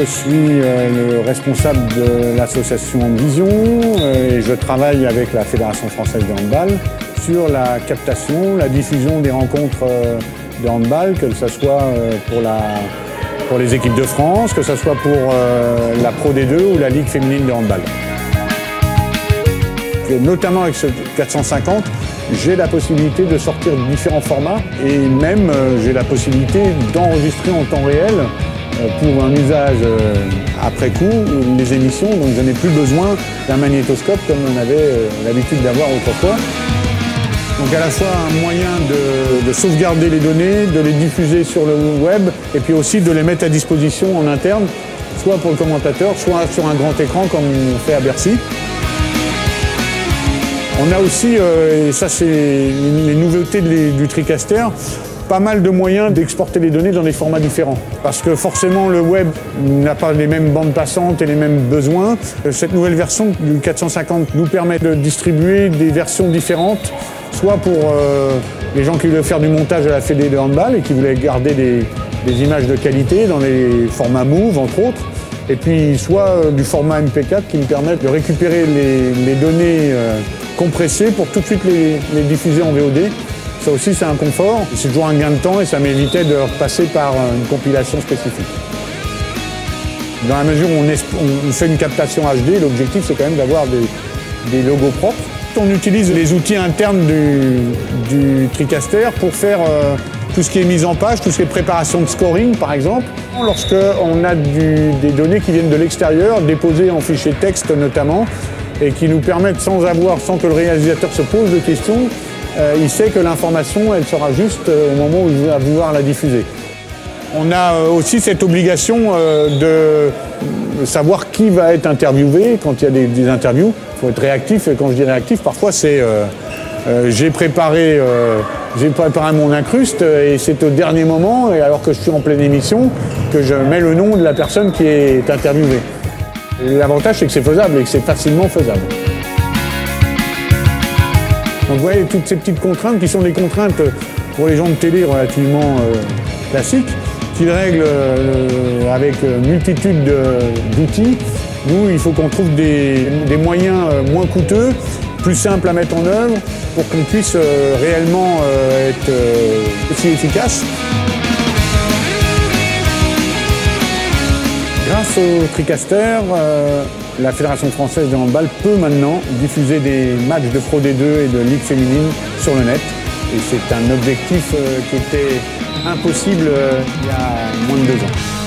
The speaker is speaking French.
Je suis le responsable de l'association Vision et je travaille avec la Fédération française de handball sur la captation, la diffusion des rencontres de handball, que ce soit pour les équipes de France, que ce soit pour la Pro D2 ou la Ligue féminine de handball. Notamment avec ce 450, j'ai la possibilité de sortir différents formats et même j'ai la possibilité d'enregistrer en temps réel pour un usage après coup les émissions, donc je n'ai plus besoin d'un magnétoscope comme on avait l'habitude d'avoir autrefois. Donc à la fois un moyen de sauvegarder les données, de les diffuser sur le web et puis aussi de les mettre à disposition en interne, soit pour le commentateur, soit sur un grand écran comme on fait à Bercy. On a aussi, et ça c'est les nouveautés du TriCaster, pas mal de moyens d'exporter les données dans des formats différents. Parce que forcément le web n'a pas les mêmes bandes passantes et les mêmes besoins. Cette nouvelle version du 450 nous permet de distribuer des versions différentes, soit pour les gens qui voulaient faire du montage à la Fédé de handball et qui voulaient garder des images de qualité dans les formats Move entre autres, et puis soit du format MP4 qui me permet de récupérer les données compressées pour tout de suite les diffuser en VOD. Ça aussi c'est un confort, c'est toujours un gain de temps et ça m'évitait de repasser par une compilation spécifique. Dans la mesure où on fait une captation HD, l'objectif c'est quand même d'avoir des logos propres. On utilise les outils internes du TriCaster pour faire tout ce qui est mise en page, tout ce qui est préparation de scoring par exemple. Lorsqu'on a des données qui viennent de l'extérieur, déposées en fichier texte notamment, et qui nous permettent sans que le réalisateur se pose de questions, il sait que l'information elle sera juste au moment où il va vouloir la diffuser. On a aussi cette obligation de savoir qui va être interviewé quand il y a des interviews. Il faut être réactif, et quand je dis réactif, parfois c'est j'ai préparé mon incruste et c'est au dernier moment, et alors que je suis en pleine émission, que je mets le nom de la personne qui est interviewée. L'avantage c'est que c'est faisable et que c'est facilement faisable. Donc vous voyez toutes ces petites contraintes qui sont des contraintes pour les gens de télé relativement classiques, qu'ils règlent avec multitude d'outils. Nous, il faut qu'on trouve des moyens moins coûteux, plus simples à mettre en œuvre, pour qu'on puisse réellement être aussi efficace. Grâce au TriCaster, la Fédération française de handball peut maintenant diffuser des matchs de Pro D2 et de Ligue féminine sur le net. Et c'est un objectif qui était impossible il y a moins de 2 ans.